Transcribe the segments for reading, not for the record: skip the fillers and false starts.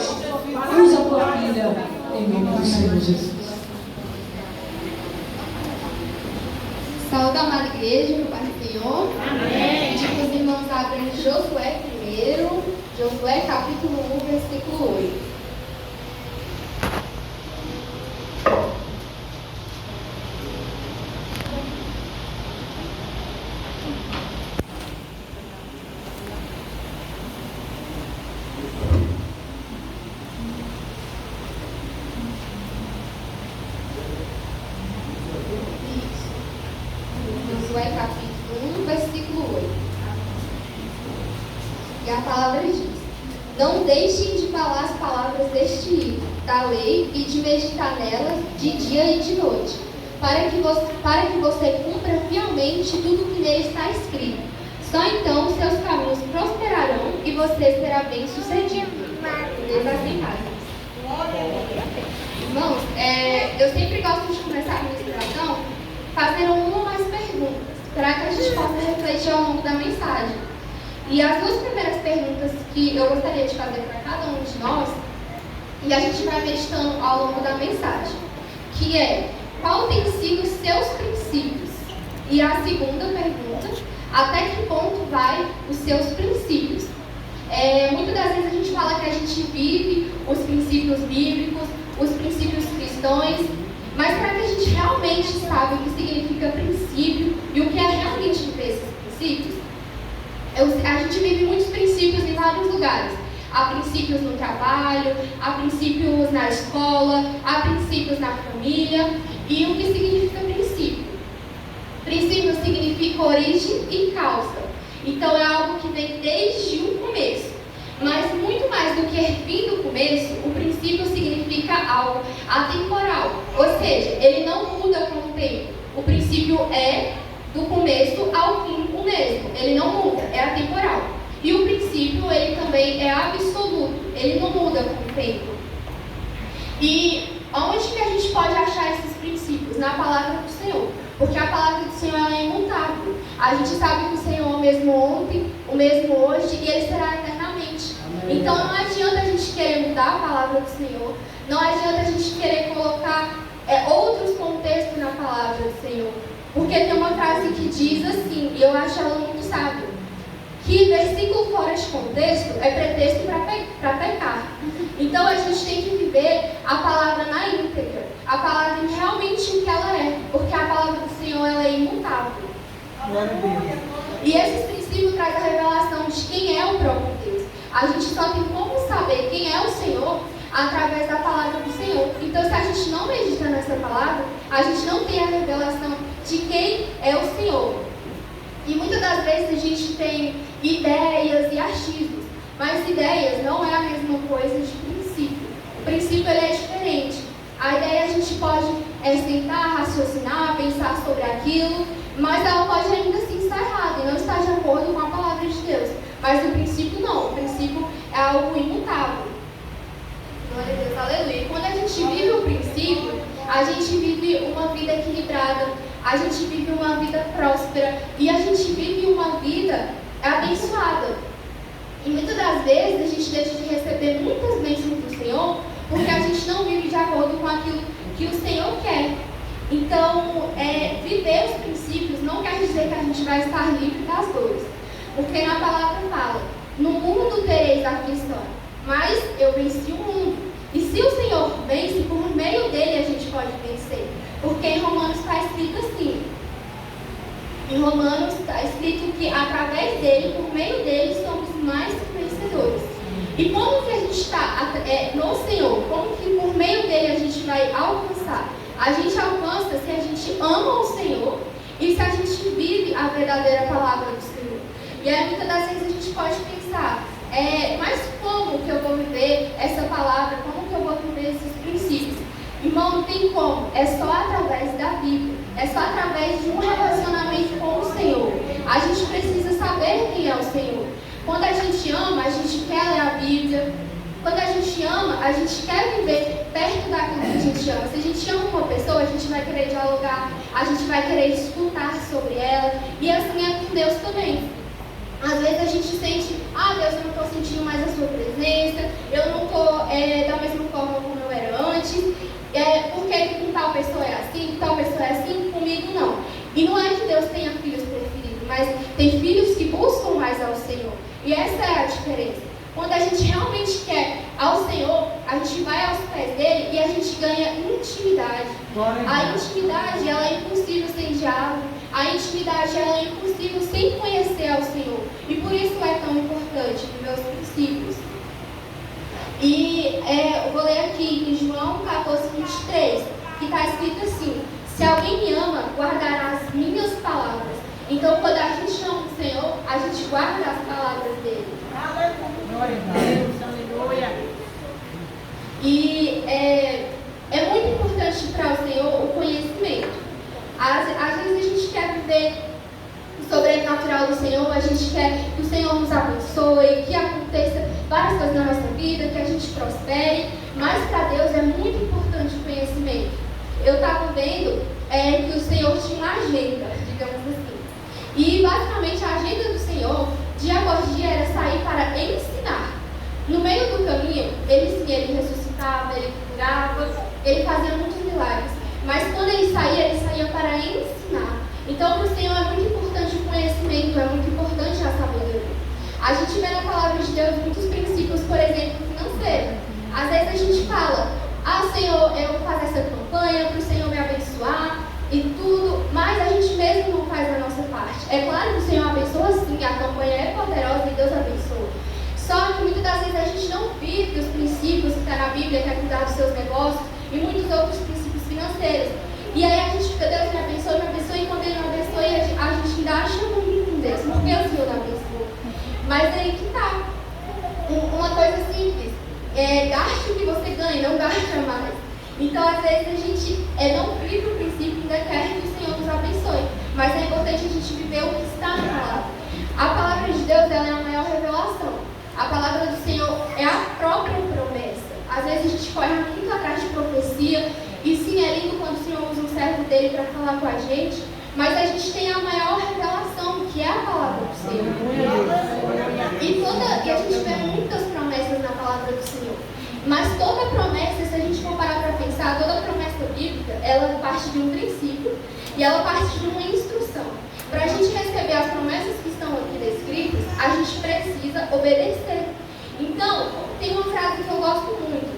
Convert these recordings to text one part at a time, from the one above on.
Deus. Usa a tua filha em nome do Senhor Jesus. Saúde, amada igreja, no Pai do Senhor. Amém. Pedir para os irmãos abrirem Josué primeiro, Josué capítulo 1, versículo 8. Josué capítulo 1, versículo 8. E a palavra diz: Não deixem de falar as palavras deste livro, da lei, e de meditar nelas de dia e de noite, para que você cumpra fielmente tudo o que nele está escrito. Só então seus caminhos prosperarão e você será bem sucedido. Deus assim faz. Irmãos, eu sempre gosto de começar a ministração fazendo uma ou mais perguntas, para que a gente possa refletir ao longo da mensagem. E as duas primeiras perguntas que eu gostaria de fazer para cada um de nós, e a gente vai meditando ao longo da mensagem, que é: qual tem sido os seus princípios? E a segunda pergunta: até que ponto vai os seus princípios? Muitas das vezes a gente fala que a gente vive os princípios bíblicos, os princípios cristãos, mas será que a gente realmente sabe o que significa princípio e o que é realmente viver esses princípios? A gente vive muitos princípios em vários lugares. Há princípios no trabalho, há princípios na escola, há princípios na família. E o que significa princípio? Princípio significa origem e causa. Então é algo que vem desde o começo. Mas muito mais do que vir do começo, o princípio significa algo atemporal. Ou seja, ele não muda com o tempo. O princípio é do começo ao fim o mesmo. Ele não muda, é atemporal. E o princípio, ele também é absoluto. Ele não muda com o tempo. E onde que a gente pode achar esses princípios? Na palavra do Senhor. Porque a palavra do Senhor ela é imutável. A gente sabe que o Senhor é o mesmo ontem, o mesmo hoje e ele será eternamente. Amém. Então não adianta a gente querer mudar a palavra do Senhor. Não adianta a gente querer colocar outros contextos na palavra do Senhor. Porque tem uma frase que diz assim, e eu acho ela muito sábia, que versículo fora de contexto é pretexto para pecar. Então a gente tem que viver a palavra na íntegra, a palavra realmente o que ela é, porque a palavra do Senhor ela é imutável. E esse princípio traz a revelação de quem é o próprio Deus. A gente só tem como saber quem é o Senhor através da palavra do Senhor. Então se a gente não medita nessa palavra, a gente não tem a revelação de quem é o Senhor. E muitas das vezes a gente tem ideias e achismos, mas ideias não é a mesma coisa de princípio. O princípio ele é diferente. A ideia a gente pode sentar, raciocinar, pensar sobre aquilo, mas ela pode ainda assim estar errada e não estar de acordo com a palavra de Deus. Mas o princípio não, o princípio é algo imutável. Glória a Deus, aleluia. E quando a gente vive o princípio, a gente vive uma vida equilibrada, a gente vive uma vida próspera e a gente vive uma vida abençoada. E muitas das vezes a gente deixa de receber muitas bênçãos do Senhor porque a gente não vive de acordo com aquilo que o Senhor quer. Então, viver os princípios não quer dizer que a gente vai estar livre das dores. Porque na palavra fala, no mundo tereis aflição, mas eu venci o mundo. E se o Senhor vence, por meio dele a gente pode vencer. Porque em Romanos está escrito assim. Em Romanos está escrito que através dele, por meio dele, somos mais que vencedores. E como que a gente está no Senhor? Como que por meio dele a gente vai alcançar? A gente alcança se a gente ama o Senhor e se a gente vive a verdadeira palavra do Senhor. E aí muitas das vezes a gente pode pensar, mas como que eu vou viver essa palavra? Como que eu vou viver esses princípios? Irmão, não tem como. É só através da Bíblia. É só através de um relacionamento com o Senhor. A gente precisa saber quem é o Senhor. Quando a gente ama, a gente quer ler a Bíblia. Quando a gente ama, a gente quer viver perto daquilo que a gente ama. Se a gente ama uma pessoa, a gente vai querer dialogar, a gente vai querer escutar sobre ela. E assim é com Deus também. Às vezes a gente sente, Deus, eu não estou sentindo mais a sua presença, eu não estou Senhor. E essa é a diferença. Quando a gente realmente quer ao Senhor, a gente vai aos pés dele e a gente ganha intimidade. A intimidade, ela é impossível sem diálogo. A intimidade, ela é impossível sem conhecer ao Senhor. E por isso é tão importante viver os princípios. E eu vou ler aqui em João 14, 23, que está escrito assim: se alguém me ama, guardará as minhas palavras. Então, quando a gente ama o Senhor, a gente guarda as palavras dele. E é muito importante para o Senhor o conhecimento. Às vezes a gente quer viver o sobrenatural do Senhor, a gente quer que o Senhor nos abençoe, que aconteça várias coisas na nossa vida, que a gente prospere, mas para Deus é muito importante o conhecimento. Eu estava vendo que o Senhor tinha uma agenda, digamos assim. E basicamente a agenda do Senhor, dia após dia, era sair para ensinar. No meio do caminho, ele ressuscitava, ele curava, ele fazia muitos milagres. Mas quando ele saía para ensinar. Então, para o Senhor é muito importante o conhecimento, é muito importante a sabedoria. A gente vê na palavra de Deus muitos princípios, por exemplo, financeiros. Às vezes a gente fala: Senhor, eu vou fazer essa campanha para o Senhor me abençoar e tudo, mas a gente mesmo não faz a nossa parte. É claro que o Senhor abençoa sim, a campanha é poderosa e Deus abençoa. Só que muitas das vezes a gente não vive os princípios que está na Bíblia, que é cuidar dos seus negócios e muitos outros princípios financeiros. E aí a gente fica: Deus me abençoe, e quando Ele me abençoe, a gente ainda acha ruim com Deus, porque o Senhor não abençoou. Mas aí que está. Uma coisa simples: gaste o que você ganha, não gaste a mais. Então, às vezes, a gente não vive o princípio e ainda quer que o Senhor nos abençoe. Mas é importante a gente viver o que está na palavra. A palavra de Deus, ela é a maior revelação. A palavra do Senhor é a própria promessa. Às vezes a gente corre muito atrás de profecia, e sim, é lindo quando o Senhor usa um servo dele para falar com a gente, mas a gente tem a maior revelação, que é a palavra do Senhor. E a gente vê muitas promessas na palavra do Senhor. Mas toda promessa, se a gente for parar para pensar, toda promessa bíblica, ela parte de um princípio e ela parte de uma instrução. Para a gente receber as promessas que estão aqui descritas, a gente precisa obedecer. Então, tem uma frase que eu gosto muito,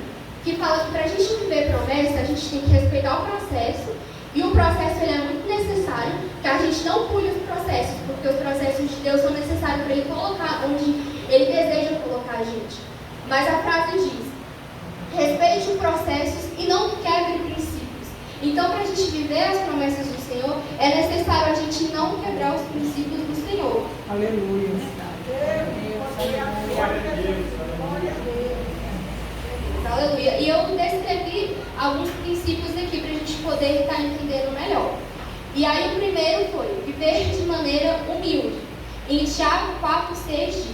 que fala que para a gente viver promessa, a gente tem que respeitar o processo, e o processo ele é muito necessário, que a gente não pule os processos, porque os processos de Deus são necessários para Ele colocar onde Ele deseja colocar a gente. Mas a frase diz: respeite os processos e não quebre princípios. Então, para a gente viver as promessas do Senhor, é necessário a gente não quebrar os princípios do Senhor. Aleluia. Aleluia. E eu descrevi alguns princípios aqui para a gente poder estar entendendo melhor. E aí o primeiro foi viver de maneira humilde. Em Tiago 4,6 diz: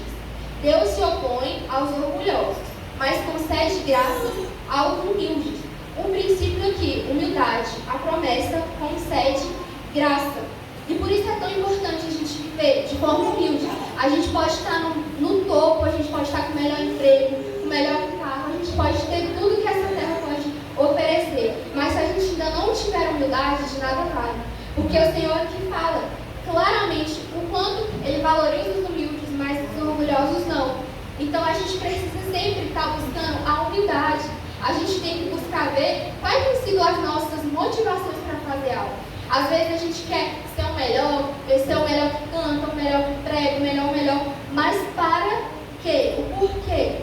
Deus se opõe aos orgulhosos, mas concede graça aos humildes. Um princípio aqui: humildade. A promessa concede graça. E por isso é tão importante a gente viver de forma humilde. A gente pode estar no topo, a gente pode estar com o melhor emprego, com o melhor carro, a gente pode ter tudo que essa terra pode oferecer. Mas se a gente ainda não tiver humildade, de nada vale. Porque o Senhor aqui fala claramente o quanto Ele valoriza os humildes, mas os orgulhosos não. Então a gente precisa sempre estar buscando a humildade. A gente tem que buscar ver quais têm sido as nossas motivações para fazer algo. Às vezes a gente quer ser o melhor que canta, o melhor que prega, o melhor, mas para quê? O porquê?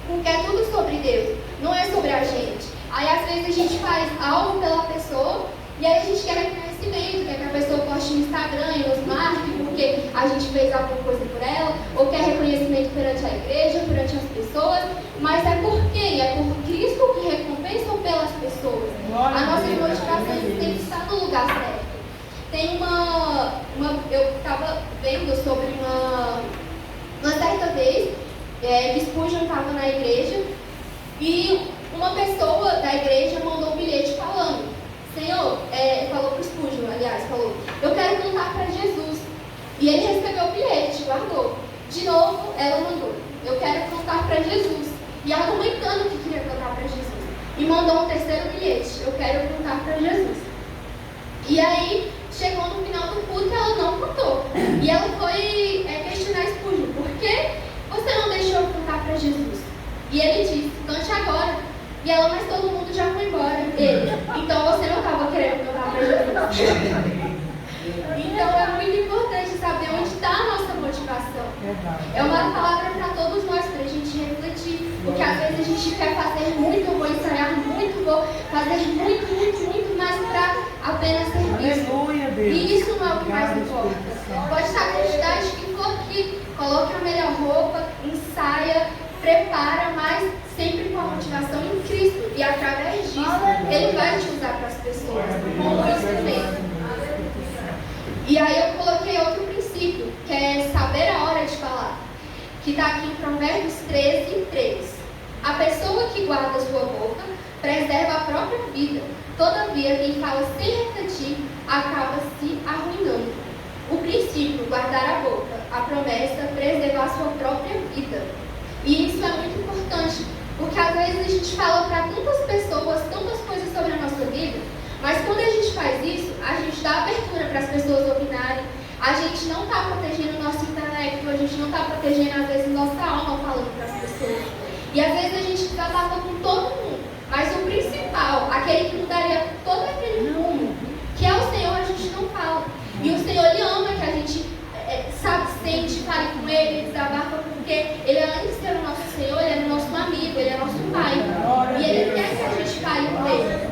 Porque é tudo sobre Deus, não é sobre a gente. Aí às vezes a gente faz algo pela pessoa e aí a gente quer reconhecimento, quer que a pessoa poste no Instagram e nos marque porque a gente fez alguma coisa por ela, ou quer reconhecimento perante a igreja, perante as pessoas, mas é por quem? É por Cristo que recompensa ou pelas pessoas? A nossa motivação tem que estar no lugar certo. Tem eu estava vendo sobre uma certa vez, que Spurgeon estava na igreja e uma pessoa da igreja mandou um bilhete falando: Senhor, falou para o Spurgeon, aliás, falou: eu quero cantar para Jesus. E ele recebeu o bilhete, guardou. De novo, ela mandou: eu quero cantar para Jesus. E argumentando que queria cantar para Jesus. E mandou um terceiro bilhete: eu quero cantar para Jesus. E aí, chegou no final do culto e ela não cantou. E ela foi questionar Spurgeon: por todo mundo já foi embora dele. Então você não estava querendo voltar para Jesus. Então é muito importante saber onde está a nossa motivação. É uma palavra para todos nós, para a gente refletir. Porque às vezes a gente quer fazer muito, eu vou ensaiar muito, vou fazer muito, mas para apenas ser visto. E isso não é o que mais importa. Pode estar a quantidade que for aqui, coloque a melhor roupa, ensaia, prepara, mas sempre com a motivação em Cristo. E através disso, Ele vai te usar para as pessoas, como instrumento. E aí eu coloquei outro princípio, que é saber a hora de falar, que está aqui em Provérbios 13:3. A pessoa que guarda sua boca preserva a própria vida. Todavia, quem fala sem refletir acaba se arruinando. O princípio, guardar a boca. A promessa, preservar sua própria vida. E isso é muito importante, porque às vezes a gente fala para tantas pessoas, tantas coisas sobre a nossa vida, mas quando a gente faz isso, a gente dá abertura para as pessoas opinarem, a gente não está protegendo o nosso intelecto, a gente não está protegendo, às vezes, nossa alma falando para as pessoas. E às vezes a gente tratava com todo mundo, mas o principal, aquele que mudaria todo aquele mundo, que é o Senhor, a gente não fala. E o Senhor, Ele ama que a gente sente, fale com Ele, desabafa, porque Ele, além de ser o nosso Senhor, Ele é o nosso amigo, Ele é nosso Pai. E Ele quer que a gente fale com Ele.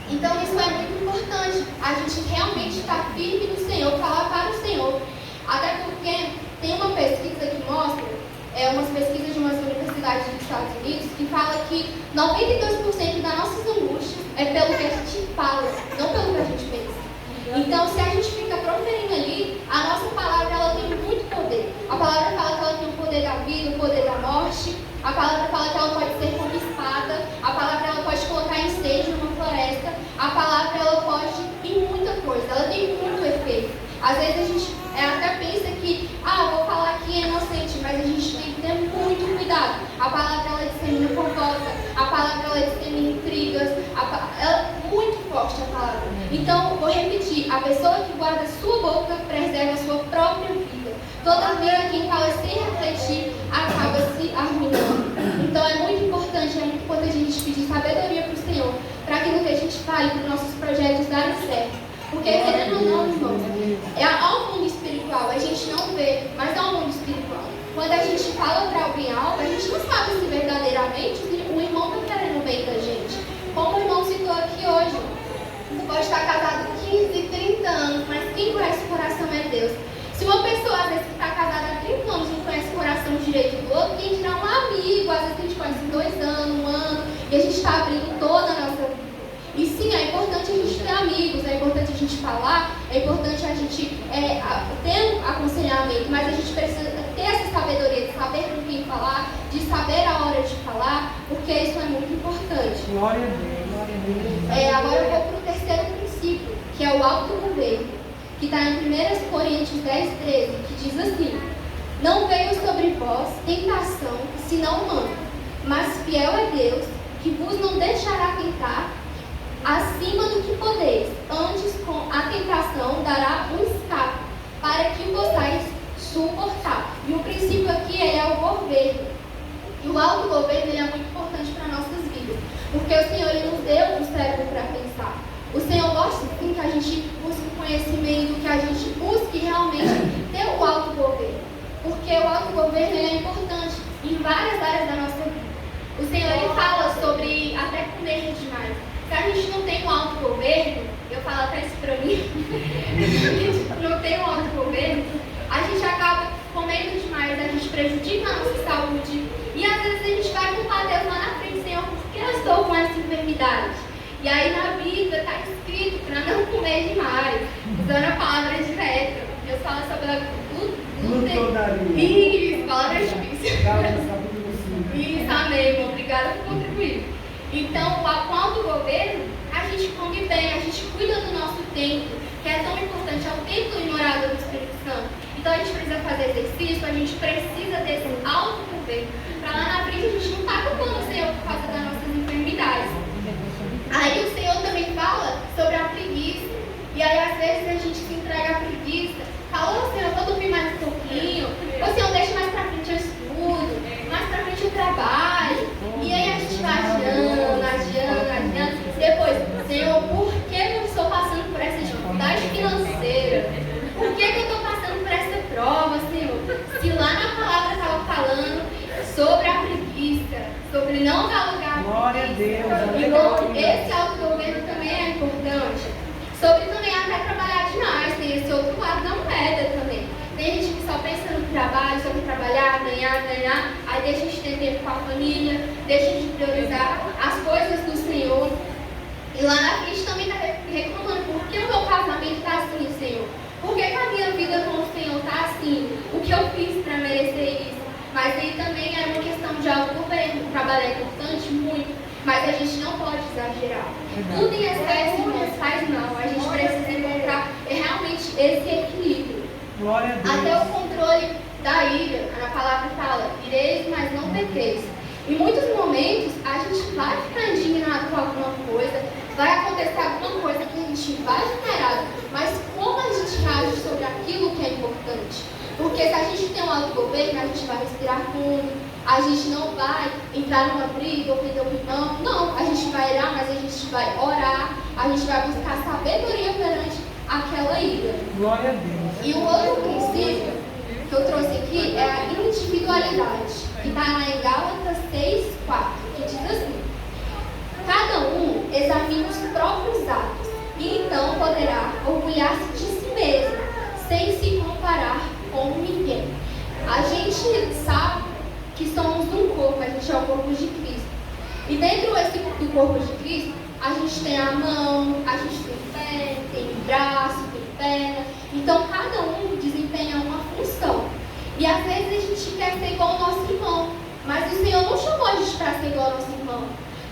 Então isso é muito importante, a gente realmente estar firme no Senhor, falar para o Senhor. Até porque tem uma pesquisa que mostra, umas pesquisas de umas universidades dos Estados Unidos, que fala que 92% das nossas angústias é pelo que a gente fala, não pelo que a gente pensa. Então, se a gente fica proferindo ali, a nossa palavra ela tem muito poder. A palavra fala que ela tem o poder da vida, o poder da morte. A palavra fala que ela pode ser como espada. A palavra ela pode colocar incêndio numa floresta. A palavra ela pode em muita coisa. Ela tem muito efeito. Às vezes a gente até pensa que, vou falar aqui é inocente, mas a gente tem que ter muito cuidado. A palavra ela dissemina fofoca. A palavra ela dissemina intrigas. Ela é muito forte a palavra. Então, vou repetir. A pessoa que guarda sua boca preserva a sua própria vida. Todavia, quem fala sem refletir acaba se arruinando. Então, é muito importante a gente pedir sabedoria para o Senhor, para aquilo que a gente fale, para os nossos projetos darem certo. Porque, querendo ou não, irmão, há um mundo espiritual, a gente não vê, mas há um mundo espiritual. Quando a gente fala para alguém algo, a gente não sabe se verdadeiramente o irmão está querendo bem da gente. Como o irmão citou aqui hoje, você pode estar casado 15, 30 anos, mas quem conhece o coração é Deus. Se uma pessoa, às vezes, que está casada há 30 anos não conhece o coração direito do outro, quem dirá um amigo, às vezes a gente conhece 2 anos, 1 ano, e a gente está abrindo toda a nossa vida. E sim, é importante a gente ter amigos, é importante a gente falar, é importante a gente ter aconselhamento, mas a gente precisa ter essa sabedoria de saber com quem falar, de saber a hora de falar, porque isso é muito importante. Glória a Deus, glória a Deus. Agora eu vou para o terceiro princípio, que é o autogoverno, que está em 1 Coríntios 10:13, que diz assim: não veio sobre vós tentação, senão humana, mas fiel é Deus, que vos não deixará tentar acima do que podeis, antes com a tentação dará um escape, para que possais suportar. E o princípio aqui é o governo. E o autogoverno é muito importante para nossas vidas, porque o Senhor ele nos deu um cérebro para pensar. O Senhor gosta sim que a gente busque conhecimento, que a gente busque realmente ter o autogoverno, porque o autogoverno ele é importante em várias áreas da nossa vida. O Senhor ele fala sobre até comer demais. Se a gente não tem um autogoverno, eu falo até isso pra mim, se a gente não tem um autogoverno, a gente acaba comendo demais, a gente prejudica a nossa saúde. E às vezes a gente vai culpar Deus lá na frente, Senhor, por que eu estou com essa enfermidade? E aí na Bíblia está escrito para não comer demais, usando a palavra direta. Deus fala sobre a glutamatura. Isso, palavra difícil. Isso, amém, obrigada por contribuir. Então, com o autogoverno, a gente come bem, a gente cuida do nosso tempo, que é tão importante, é o tempo de morada do Espírito Santo. Então, a gente precisa fazer exercício, a gente precisa desse autogoverno, para lá na frente a gente não estar culpando o Senhor por causa das nossas enfermidades. Aí o Senhor também fala sobre a preguiça, e aí às vezes a gente se entrega à preguiça, fala, Senhor, eu vou dormir mais um pouquinho, ou Senhor, deixa mais pra frente eu estudo, mais pra frente eu trabalho, e aí a gente vai adiando, sobre não dar lugar. Glória a Deus. Então, esse autogoverno também é importante. Sobre também até trabalhar demais, tem esse outro lado da moeda também. Tem gente que só pensa no trabalho, só em trabalhar, ganhar, aí deixa de ter tempo com a família, deixa de priorizar as coisas do Senhor. E lá na frente também está reclamando, por que o meu casamento está assim, Senhor? Por que a minha vida com o Senhor está assim? O que eu fiz para merecer isso? Mas aí também é uma questão de autogoverno. O trabalho é importante, muito, mas a gente não pode exagerar. Tudo em excesso, irmãos, faz mal. A gente precisa encontrar realmente esse equilíbrio. Glória a Deus. Até o controle da ira, a palavra fala, ireis, mas não pequeis. Em muitos momentos, a gente vai ficar indignado com alguma coisa, vai acontecer alguma coisa que a gente vai ficar irado, mas como a gente age sobre aquilo que é importante? Porque se a gente tem um autogoverno, a gente vai respirar fundo, a gente não vai entrar numa briga, ofender um irmão, não, a gente vai irar, mas a gente vai orar, a gente vai buscar sabedoria perante aquela ira. Glória a Deus. E o outro princípio que eu trouxe aqui é a individualidade, que está lá em Gálatas 6:4, que diz assim: cada um examina os próprios atos, e então poderá orgulhar-se de si mesmo, sem se comparar com ninguém. A gente sabe que somos um corpo, a gente é o corpo de Cristo. E dentro do corpo de Cristo, a gente tem a mão, a gente tem pé, tem braço, tem perna. Então, cada um desempenha uma função. E às vezes a gente quer ser igual ao nosso irmão. Mas o Senhor não chamou a gente para ser igual ao nosso irmão.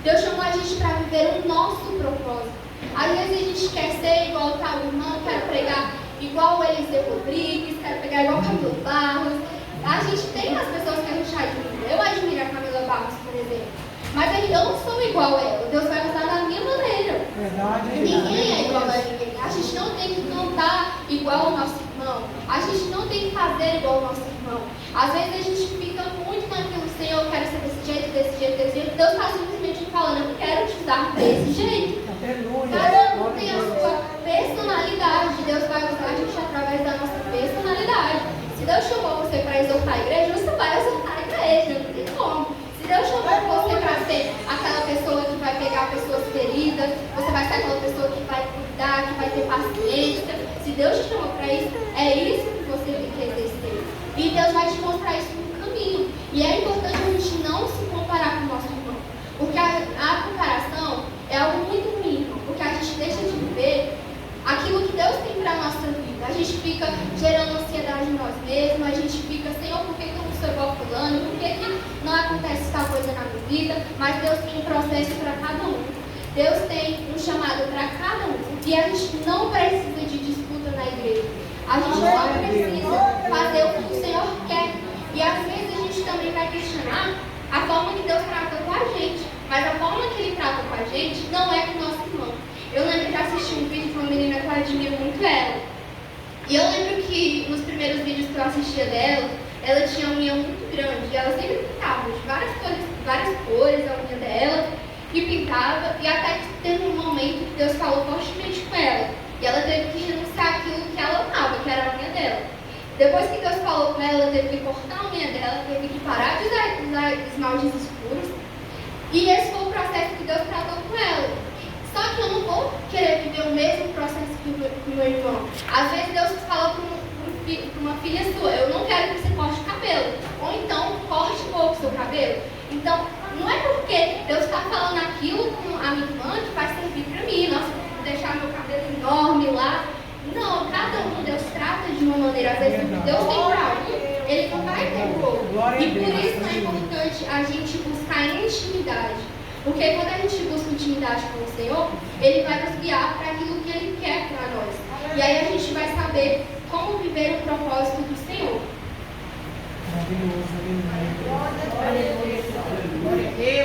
Deus chamou a gente para viver o nosso propósito. Às vezes a gente quer ser igual ao tal irmão, quero pregar igual o Eliseu Rodrigues, quero pregar igual o Camila Barros. A gente tem as pessoas que a gente admira. Eu admiro a Camila Barros, por exemplo. Mas eu não sou igual a ela. Deus vai usar da minha maneira. Verdade. Ninguém é igual a ninguém. A gente não tem que cantar igual ao nosso irmão. A gente não tem que fazer igual ao nosso irmão. Às vezes a gente fica muito naquilo, Senhor, eu quero ser desse jeito, desse jeito, desse jeito. Deus está simplesmente falando, eu quero te usar desse jeito. Aleluia. Cada um tem a sua personalidade. Deus vai usar a gente através da nossa personalidade. Se Deus chamou você para exortar a igreja, você vai exortar a igreja. Não tem como. Se Deus chamou você para ser aquela pessoa que vai pegar pessoas feridas, você vai ser aquela pessoa que vai cuidar, que vai ter paciência. Se Deus te chamou para isso, é isso que você tem que exercer. E Deus vai te mostrar isso no caminho. E é importante a gente não se comparar com o nosso irmão. Porque a comparação é algo muito ruim, porque a gente deixa de viver aquilo que Deus tem para a nossa vida. A gente fica gerando ansiedade em nós mesmos, a gente fica, Senhor, por que eu não sou igual a fulano? Por que não acontece tal coisa na minha vida? Mas Deus tem um processo para cada um. Deus tem um chamado para cada um. E a gente não precisa de disputa na igreja. A gente só precisa fazer o que o Senhor quer. E às vezes a gente também vai questionar a forma que Deus trata com a gente. Mas a forma que Ele trata com a gente não é com o nosso irmão. Eu lembro de assistir um vídeo de uma menina que eu admiro muito ela. E eu lembro que nos primeiros vídeos que eu assistia dela, ela tinha uma unha muito grande. E ela sempre pintava de várias cores a unha dela. E pintava. E até que teve um momento que Deus falou fortemente com ela. E ela teve que renunciar àquilo que ela amava, que era a unha dela. Depois que Deus falou com ela, teve que cortar a unha dela, teve que parar de usar esmaltes escuros. E esse foi o processo que Deus tratou com ela. Só que eu não vou querer viver o mesmo processo que o meu irmão. Às vezes Deus fala para uma filha sua, eu não quero que você corte o cabelo. Ou então, corte um pouco o seu cabelo. Então, não é porque Deus está falando aquilo com a minha irmã que vai servir para mim. Nossa, vou deixar meu cabelo enorme lá. Não, cada um Deus trata de uma maneira. Às vezes, o que Deus tem para um, Ele não vai ter para o outro. E por isso é importante a gente buscar intimidade. Porque quando a gente busca intimidade com o Senhor, Ele vai nos guiar para aquilo que Ele quer para nós. E aí a gente vai saber como viver o propósito do Senhor.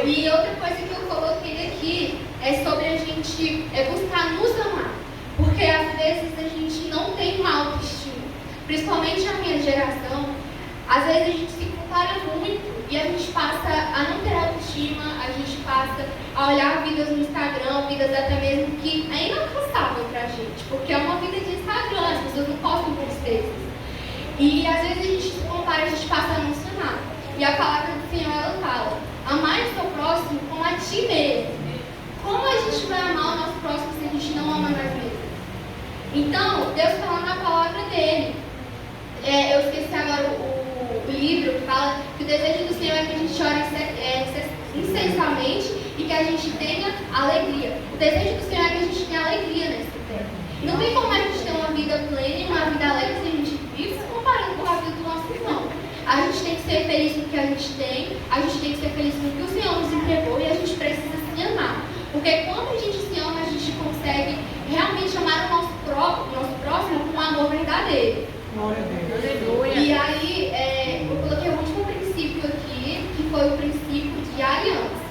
E outra coisa que eu coloquei aqui é sobre a gente buscar nos amar. Porque às vezes a gente não tem uma autoestima. Principalmente a minha geração. Às vezes a gente se compara muito e a gente passa a não ter autoestima, a gente passa a olhar vidas no Instagram, vidas até mesmo que é inalcançável pra gente, porque é uma vida de Instagram, as pessoas não postam tristezas. E às vezes a gente se compara, a gente passa a não se amar. E a palavra do Senhor, ela fala, amai amar o seu próximo como a ti mesmo. Como a gente vai amar o nosso próximo se a gente não ama nós mesmos? Então, Deus fala na palavra dele. Eu esqueci agora o livro que fala que o desejo do Senhor é que a gente ore incessantemente e que a gente tenha alegria. O desejo do Senhor é que a gente tenha alegria nesse tempo. Não tem como a gente ter uma vida plena e uma vida alegre se a gente vive se comparando com a vida do nosso irmão. A gente tem que ser feliz com o que a gente tem, a gente tem que ser feliz com o que o Senhor nos entregou e a gente precisa se amar. Porque quando a gente se ama, a gente consegue realmente amar o nosso próximo com um amor verdadeiro. Glória a Deus. Aleluia. E aí, eu coloquei o último princípio aqui, que foi o princípio de aliança,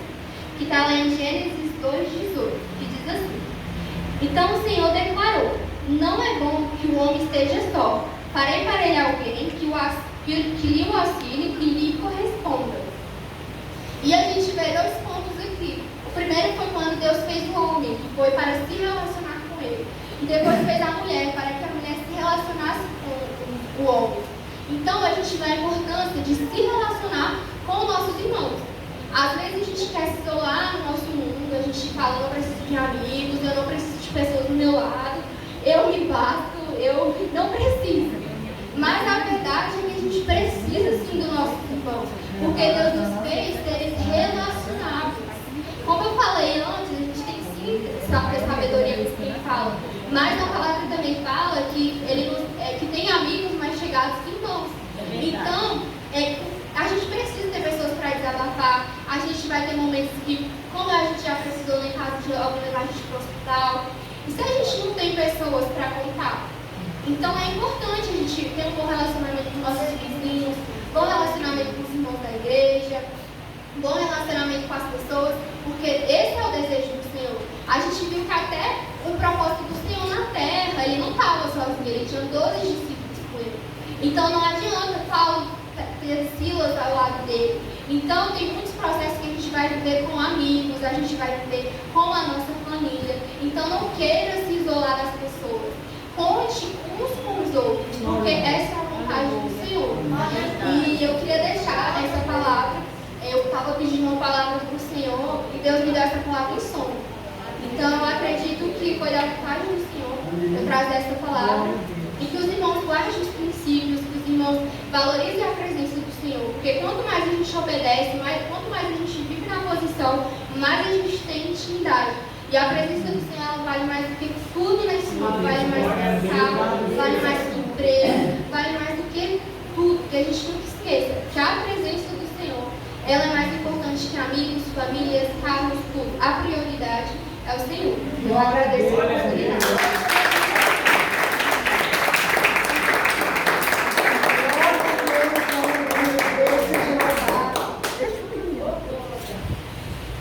que está lá em Gênesis 2:18, que diz assim: Então o Senhor declarou: Não é bom que o homem esteja só. Farei para ele alguém que lhe o auxilie e lhe corresponda. E a gente vê dois pontos aqui. O primeiro foi quando Deus fez o homem, que foi para se relacionar com ele. E depois fez a mulher, para que a mulher se relacionasse com o homem. Então a gente vê a importância de se relacionar com os nossos irmãos. Às vezes a gente quer se isolar no nosso mundo, a gente fala: eu não preciso de amigos, eu não preciso de pessoas do meu lado, eu me basto, eu não preciso. Mas a verdade é que a gente precisa sim do nosso irmão, porque Deus nos fez seres relacionáveis. Como eu falei antes, a gente tem sim ter sabedoria com quem fala, mas a palavra também fala que que tem amigos mais chegados que irmãos. Então, a gente precisa ter pessoas para desabafar. A gente vai ter momentos que, como a gente já precisou em caso de alguém levar a gente para o hospital, e se a gente não tem pessoas para contar? Então é importante a gente ter um bom relacionamento com nossos vizinhos, bom relacionamento com os irmãos da igreja, bom relacionamento com as pessoas, porque esse é o desejo do Senhor. A gente viu que até o propósito do Senhor na terra, ele não estava sozinho, ele tinha 12 discípulos com ele. Então não adianta Paulo ter Silas ao lado dele. Então tem muitos processos que a gente vai viver com amigos, a gente vai viver com a nossa família. Então não queira se isolar das pessoas. Conte uns com os outros, porque essa é a vontade do Senhor. E eu queria deixar essa palavra. Eu estava pedindo uma palavra para o Senhor e Deus me deu essa palavra em sonho. Então eu acredito que foi da vontade do Senhor eu trazer essa palavra. E que os irmãos guardem os princípios, que os irmãos valorizem a presença do Senhor. Porque quanto mais a gente obedece, quanto mais a gente vive na posição, mais a gente tem intimidade. E a presença do Senhor ela vale mais do que tudo nesse mundo. Vale mais do que carro, vale mais do que emprego, vale mais do que tudo. Que a gente nunca esqueça que a presença do Senhor ela é mais importante que amigos, famílias, carros, tudo. A prioridade é o Senhor. Eu agradeço a oportunidade.